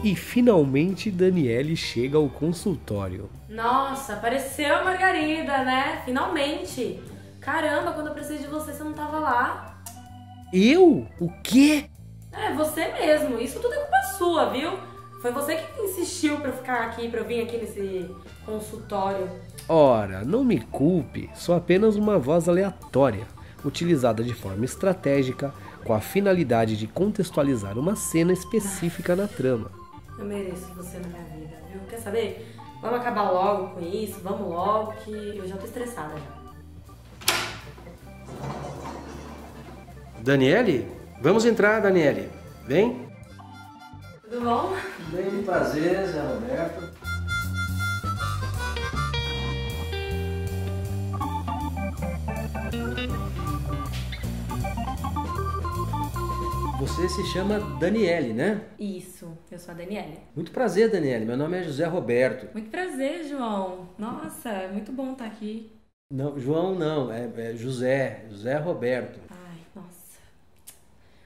E finalmente Daniele chega ao consultório. Nossa, apareceu a Margarida, né? Finalmente! Caramba, quando eu precisei de você, você não tava lá. Eu? O quê? É, você mesmo. Isso tudo é culpa sua, viu? Foi você que insistiu pra eu ficar aqui, pra eu vir aqui nesse consultório. Ora, não me culpe, sou apenas uma voz aleatória, utilizada de forma estratégica, com a finalidade de contextualizar uma cena específica na trama. Eu mereço você na minha vida, viu? Quer saber? Vamos acabar logo com isso, vamos logo, que eu já tô estressada já. Daniele? Vamos entrar, Daniele. Vem. Tudo bom? Bem, prazer, Zé Roberto. Você se chama Daniele, né? Isso, eu sou a Daniele. Muito prazer, Daniele. Meu nome é José Roberto. Muito prazer, João. Nossa, é muito bom estar aqui. Não, João não, é José Roberto. Ai, nossa.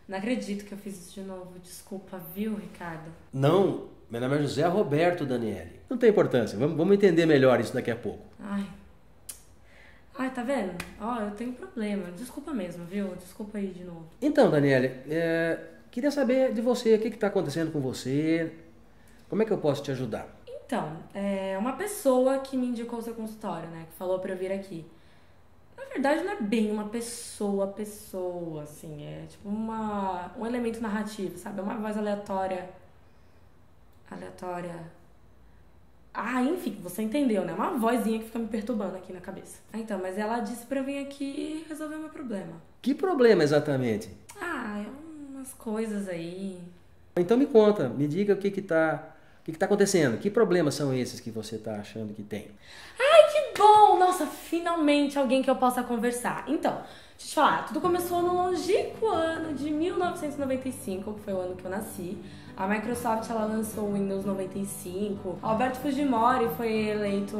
Não acredito que eu fiz isso de novo. Desculpa, viu, Ricardo? Não, meu nome é José Roberto, Daniele. Não tem importância, vamos entender melhor isso daqui a pouco. Ai, tá vendo? Ó, eu tenho problema. Desculpa mesmo, viu? Desculpa aí de novo. Então, Daniele, queria saber de você, o que está acontecendo com você, como é que eu posso te ajudar? Então, uma pessoa que me indicou o seu consultório, né? Que falou pra eu vir aqui. Na verdade, não é bem uma pessoa, assim. É tipo um elemento narrativo, sabe? É uma voz aleatória. Ah, enfim, você entendeu, né? Uma vozinha que fica me perturbando aqui na cabeça. Então, mas ela disse pra eu vir aqui e resolver o meu problema. Que problema exatamente? Ah, é umas coisas aí. Então me conta, me diga o que tá acontecendo. Que problemas são esses que você tá achando que tem? Ai, que bom! Nossa, finalmente alguém que eu possa conversar. Então, deixa eu te falar, tudo começou no longínquo ano de 1995, que foi o ano que eu nasci. A Microsoft, ela lançou o Windows 95. Alberto Fujimori foi eleito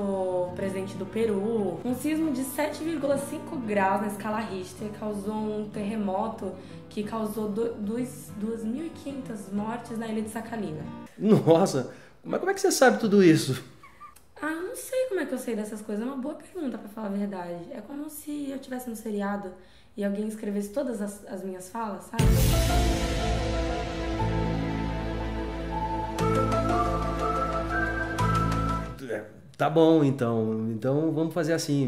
presidente do Peru. Um sismo de 7,5 graus na escala Richter causou um terremoto que causou 2.500 mortes na ilha de Sakhalina. Nossa, mas como é que você sabe tudo isso? Ah, eu não sei como é que eu sei dessas coisas. É uma boa pergunta, pra falar a verdade. É como se eu estivesse no seriado e alguém escrevesse todas as minhas falas, sabe? Tá bom, então. Então vamos fazer assim.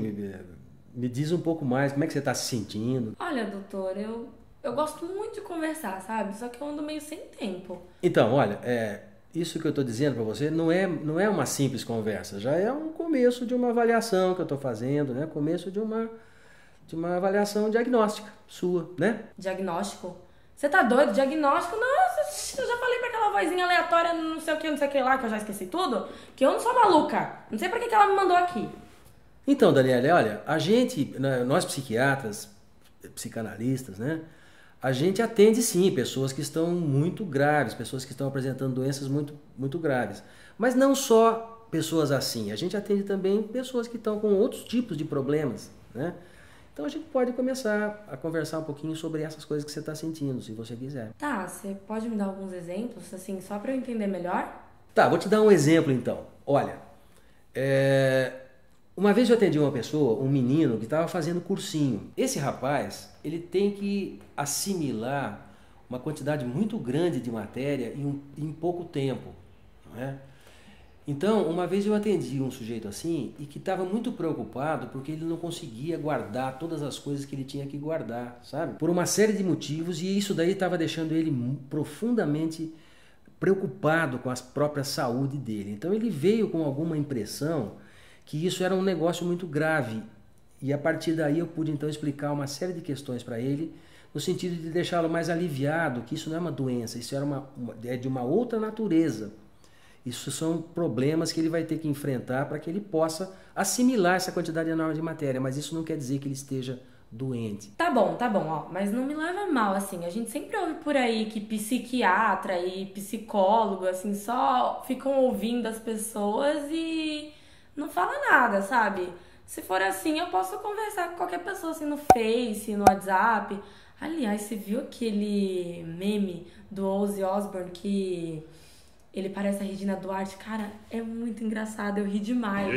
Me diz um pouco mais, como é que você tá se sentindo? Olha, doutor, eu gosto muito de conversar, sabe? Só que eu ando meio sem tempo. Então, olha, isso que eu tô dizendo pra você não é uma simples conversa. Já é um começo de uma avaliação que eu tô fazendo, né? Começo de uma avaliação diagnóstica sua, né? Diagnóstico? Você tá doido? Diagnóstico? Nossa, eu já falei pra aquela vozinha aleatória, não sei o que lá, que eu já esqueci tudo, que eu não sou maluca. Não sei pra que ela me mandou aqui. Então, Daniela, olha, nós psiquiatras, psicanalistas, né? A gente atende sim pessoas que estão muito graves, pessoas que estão apresentando doenças muito, muito graves. Mas não só pessoas assim, a gente atende também pessoas que estão com outros tipos de problemas, né? Então a gente pode começar a conversar um pouquinho sobre essas coisas que você está sentindo, se você quiser. Tá, você pode me dar alguns exemplos, assim, só pra eu entender melhor? Tá, vou te dar um exemplo então. Olha, uma vez eu atendi uma pessoa, um menino, que estava fazendo cursinho. Esse rapaz, ele tem que assimilar uma quantidade muito grande de matéria em pouco tempo, não é? Então, uma vez eu atendi um sujeito assim e que estava muito preocupado porque ele não conseguia guardar todas as coisas que ele tinha que guardar, sabe? Por uma série de motivos, e isso daí estava deixando ele profundamente preocupado com a própria saúde dele. Então ele veio com alguma impressão que isso era um negócio muito grave. E a partir daí eu pude então explicar uma série de questões para ele, no sentido de deixá-lo mais aliviado, que isso não é uma doença, isso é de uma outra natureza. Isso são problemas que ele vai ter que enfrentar para que ele possa assimilar essa quantidade enorme de matéria, mas isso não quer dizer que ele esteja doente. Tá bom, ó, mas não me leva mal, assim, a gente sempre ouve por aí que psiquiatra e psicólogo, assim, só ficam ouvindo as pessoas e não fala nada, sabe? Se for assim, eu posso conversar com qualquer pessoa, assim, no Face, no WhatsApp. Aliás, você viu aquele meme do Ozzy Osbourne que ele parece a Regina Duarte? Cara, é muito engraçado, eu ri demais.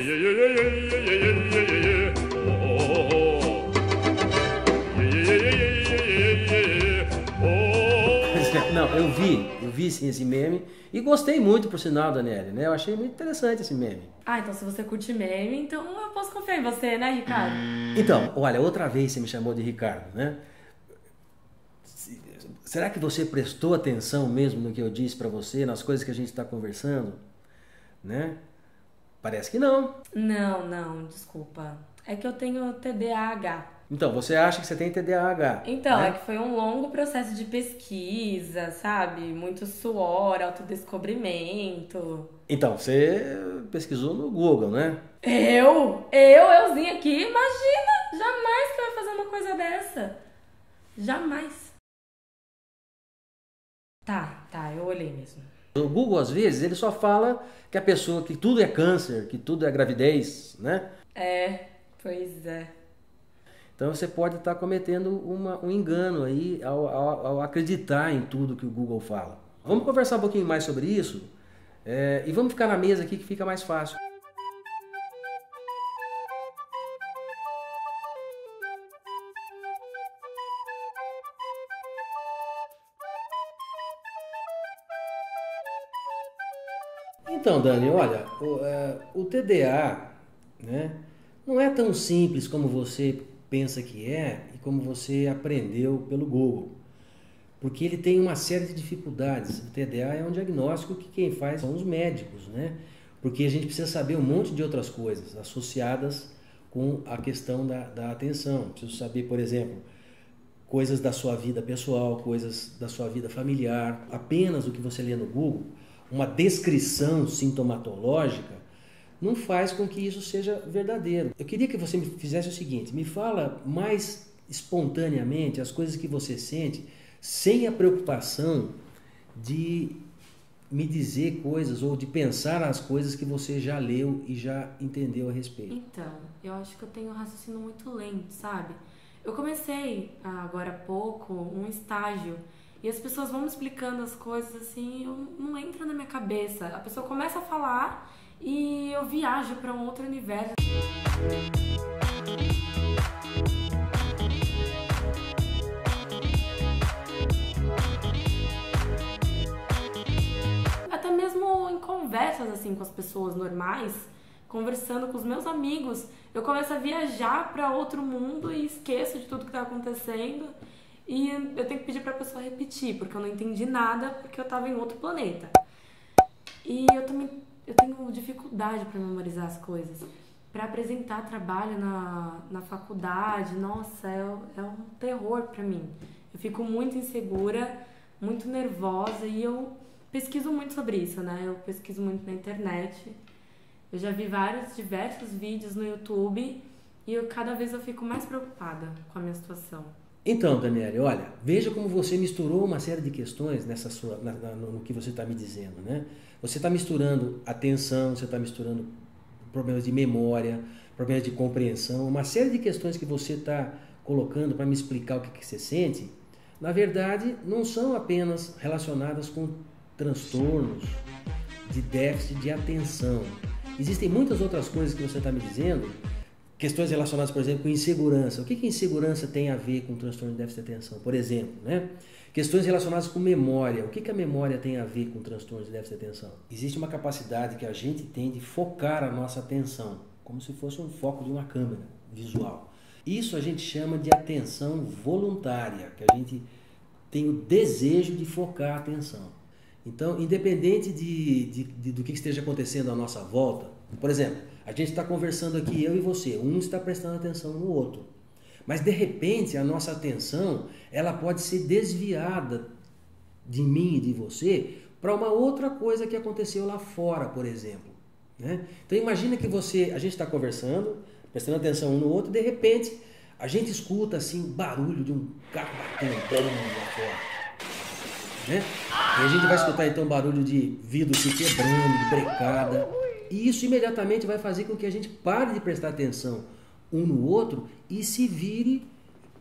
Não, eu vi sim esse meme e gostei muito, por sinal, Daniele, né? Eu achei muito interessante esse meme. Ah, então se você curte meme, então eu posso confiar em você, né, Ricardo? Então, olha, outra vez você me chamou de Ricardo, né? Será que você prestou atenção mesmo no que eu disse pra você, nas coisas que a gente está conversando, né? Parece que não. Não, desculpa. É que eu tenho TDAH. Então, você acha que você tem TDAH? Então, né? é que foi um longo processo de pesquisa, sabe? Muito suor, autodescobrimento. Então, você pesquisou no Google, né? Euzinha aqui, imagina! Jamais que eu ia fazer uma coisa dessa. Jamais. Tá, eu olhei mesmo. O Google, às vezes, ele só fala que a pessoa, que tudo é câncer, que tudo é gravidez, né? Pois é. Então você pode estar cometendo um engano aí ao acreditar em tudo que o Google fala. Vamos conversar um pouquinho mais sobre isso e vamos ficar na mesa aqui que fica mais fácil. Então, Dani, olha, o TDA, né, não é tão simples como você pensa que é e como você aprendeu pelo Google. Porque ele tem uma série de dificuldades. O TDA é um diagnóstico que quem faz são os médicos, né? Porque a gente precisa saber um monte de outras coisas associadas com a questão da atenção. Preciso saber, por exemplo, coisas da sua vida pessoal, coisas da sua vida familiar. Apenas o que você lê no Google, uma descrição sintomatológica, não faz com que isso seja verdadeiro. Eu queria que você me fizesse o seguinte, me fala mais espontaneamente as coisas que você sente, sem a preocupação de me dizer coisas ou de pensar as coisas que você já leu e já entendeu a respeito. Então, eu acho que eu tenho um raciocínio muito lento, sabe? Eu comecei agora há pouco um estágio e as pessoas vão me explicando as coisas assim, não entra na minha cabeça. A pessoa começa a falar e eu viajo para um outro universo. Até mesmo em conversas assim com as pessoas normais, conversando com os meus amigos, eu começo a viajar para outro mundo e esqueço de tudo que está acontecendo. E eu tenho que pedir para a pessoa repetir, porque eu não entendi nada, porque eu estava em outro planeta. E eu tenho dificuldade para memorizar as coisas. Para apresentar trabalho na faculdade, nossa, é um terror para mim. Eu fico muito insegura, muito nervosa e eu pesquiso muito sobre isso, né? Eu pesquiso muito na internet. Eu já vi diversos vídeos no YouTube e cada vez eu fico mais preocupada com a minha situação. Então, Daniele, olha, veja como você misturou uma série de questões no que você está me dizendo, né? Você está misturando atenção, você está misturando problemas de memória, problemas de compreensão, uma série de questões que você está colocando para me explicar o que você sente, na verdade, não são apenas relacionadas com transtornos de déficit de atenção. Existem muitas outras coisas que você está me dizendo Questões relacionadas, por exemplo, com insegurança. O que insegurança tem a ver com transtorno de déficit de atenção? Por exemplo, né? Questões relacionadas com memória. O que a memória tem a ver com transtorno de déficit de atenção? Existe uma capacidade que a gente tem de focar a nossa atenção, como se fosse um foco de uma câmera visual. Isso a gente chama de atenção voluntária, que a gente tem o desejo de focar a atenção. Então, independente do que esteja acontecendo à nossa volta, por exemplo, a gente está conversando aqui, eu e você, um está prestando atenção no outro. Mas, de repente, a nossa atenção ela pode ser desviada de mim e de você para uma outra coisa que aconteceu lá fora, por exemplo. Né? Então, imagina que a gente está conversando, prestando atenção um no outro, e, de repente, a gente escuta assim, barulho de um carro batendo lá fora. Né? E a gente vai escutar, então, barulho de vidro se quebrando, de brecada. E isso imediatamente vai fazer com que a gente pare de prestar atenção um no outro e se vire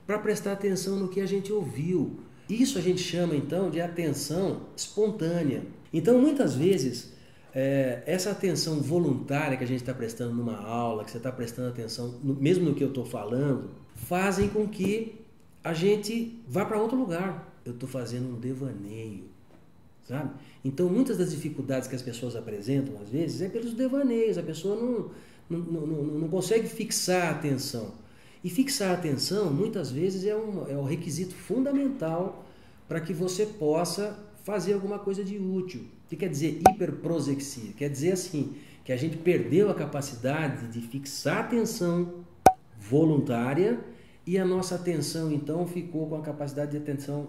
para prestar atenção no que a gente ouviu. Isso a gente chama então de atenção espontânea. Então muitas vezes essa atenção voluntária que a gente está prestando numa aula, que você está prestando atenção mesmo no que eu estou falando, fazem com que a gente vá para outro lugar. Eu estou fazendo um devaneio, sabe? Então muitas das dificuldades que as pessoas apresentam às vezes é pelos devaneios. A pessoa não consegue fixar a atenção. E fixar a atenção, muitas vezes, é um requisito fundamental para que você possa fazer alguma coisa de útil. O que quer dizer hiperprosexia? Quer dizer assim, que a gente perdeu a capacidade de fixar a atenção voluntária e a nossa atenção, então, ficou com a capacidade de atenção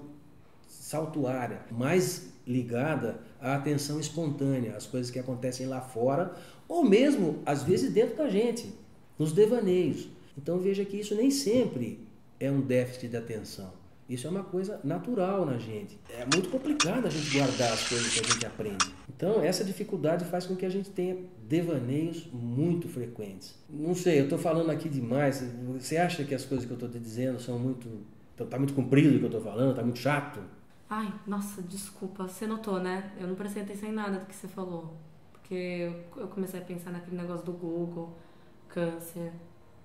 saltuária, mais ligada à atenção espontânea, às coisas que acontecem lá fora, ou mesmo, às vezes, dentro da gente, nos devaneios. Então veja que isso nem sempre é um déficit de atenção. Isso é uma coisa natural na gente. É muito complicado a gente guardar as coisas que a gente aprende. Então essa dificuldade faz com que a gente tenha devaneios muito frequentes. Não sei, eu estou falando aqui demais. Você acha que as coisas que eu estou te dizendo são muito... Está muito comprido o que eu estou falando? Está muito chato? Ai, nossa, desculpa. Você notou, né? Eu não prestei atenção em nada do que você falou. Porque eu comecei a pensar naquele negócio do Google, câncer,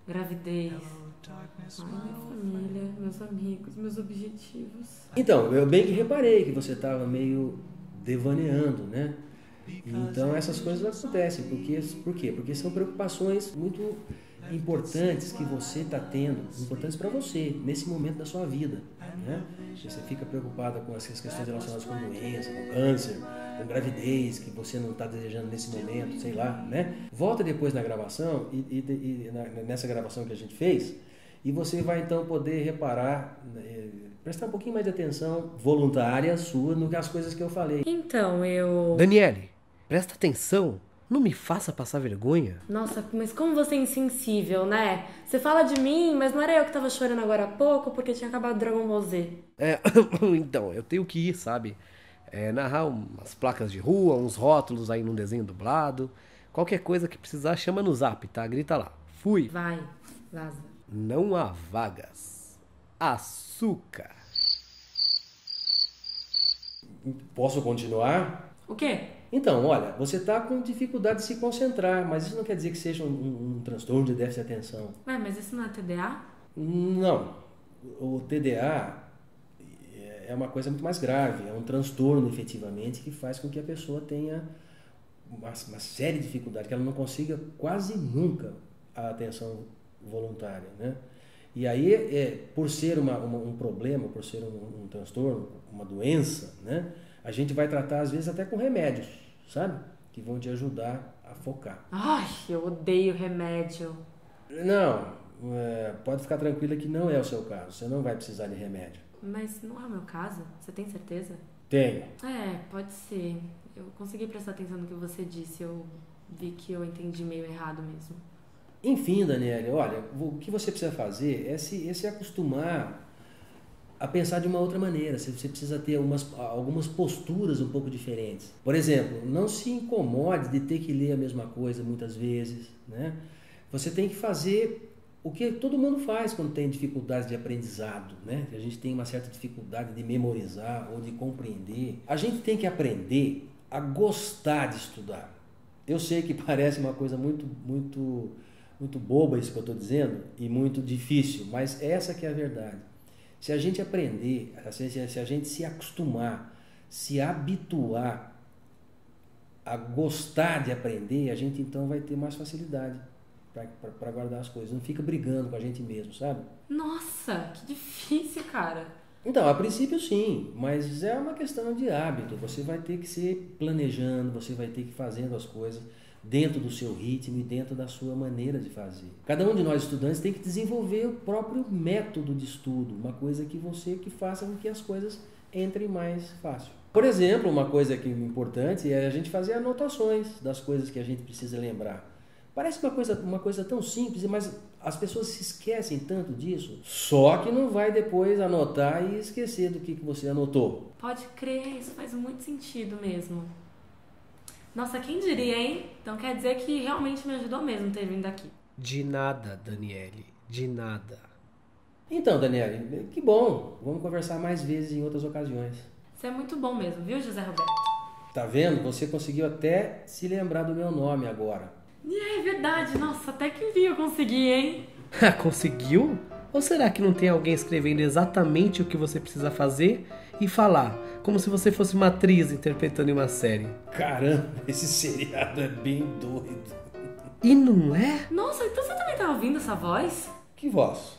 gravidez, minha família, meus amigos, meus objetivos. Então, eu bem que reparei que você estava meio devaneando, né? Então essas coisas acontecem. Por quê? Porque são preocupações muito importantes que você está tendo, importantes para você, nesse momento da sua vida. Né? Você fica preocupada com essas questões relacionadas com doença, com câncer, com gravidez, que você não está desejando nesse momento, sei lá, né? Volta depois na gravação, nessa gravação que a gente fez, e você vai então poder reparar, prestar um pouquinho mais de atenção voluntária sua no que as coisas que eu falei. Então, Daniele, presta atenção. Não me faça passar vergonha. Nossa, mas como você é insensível, né? Você fala de mim, mas não era eu que tava chorando agora há pouco porque tinha acabado Dragon Ball Z. Então, eu tenho que ir, sabe? Narrar umas placas de rua, uns rótulos aí num desenho dublado. Qualquer coisa que precisar, chama no zap, tá? Grita lá. Fui. Vai, vaza. Não há vagas. Açúcar. Posso continuar? O quê? Então, olha, você está com dificuldade de se concentrar, mas isso não quer dizer que seja um transtorno de déficit de atenção. Ué, mas isso não é TDA? Não. O TDA é uma coisa muito mais grave, é um transtorno, efetivamente, que faz com que a pessoa tenha uma série de dificuldades, que ela não consiga quase nunca a atenção voluntária, né? E aí, por ser um problema, por ser um transtorno, uma doença, né? A gente vai tratar, às vezes, até com remédios, sabe? Que vão te ajudar a focar. Ai, eu odeio remédio. Não, pode ficar tranquila que não é o seu caso. Você não vai precisar de remédio. Mas não é o meu caso? Você tem certeza? Tenho. Pode ser. Eu consegui prestar atenção no que você disse. Eu vi que eu entendi meio errado mesmo. Enfim, Daniele, olha, o que você precisa fazer é se acostumar a pensar de uma outra maneira. Você precisa ter algumas posturas um pouco diferentes. Por exemplo, não se incomode de ter que ler a mesma coisa muitas vezes, né? Você tem que fazer o que todo mundo faz quando tem dificuldades de aprendizado, né? A gente tem uma certa dificuldade de memorizar ou de compreender. A gente tem que aprender a gostar de estudar. Eu sei que parece uma coisa muito muito boba isso que eu estou dizendo e muito difícil, mas essa que é a verdade. Se a gente aprender, se a gente se acostumar, se habituar a gostar de aprender, a gente então vai ter mais facilidade para guardar as coisas. Não fica brigando com a gente mesmo, sabe? Nossa, que difícil, cara. Então, a princípio sim, mas é uma questão de hábito. Você vai ter que ser planejando, você vai ter que ir fazendo as coisas dentro do seu ritmo e dentro da sua maneira de fazer. Cada um de nós estudantes tem que desenvolver o próprio método de estudo, uma coisa que faça com que as coisas entrem mais fácil. Por exemplo, uma coisa que é importante é a gente fazer anotações das coisas que a gente precisa lembrar. Parece uma coisa tão simples, mas as pessoas se esquecem tanto disso. Só que não vai depois anotar e esquecer do que você anotou. Pode crer, isso faz muito sentido mesmo. Nossa, quem diria, hein? Então quer dizer que realmente me ajudou mesmo ter vindo aqui. De nada, Daniele, de nada. Então, Daniele, que bom. Vamos conversar mais vezes em outras ocasiões. Isso é muito bom mesmo, viu, José Roberto? Tá vendo? Você conseguiu até se lembrar do meu nome agora. É verdade, nossa, até que enfim eu consegui, hein? Conseguiu? Ou será que não tem alguém escrevendo exatamente o que você precisa fazer e falar, como se você fosse uma atriz interpretando em uma série? Caramba, esse seriado é bem doido. E não é? Nossa, então você também tá ouvindo essa voz? Que voz?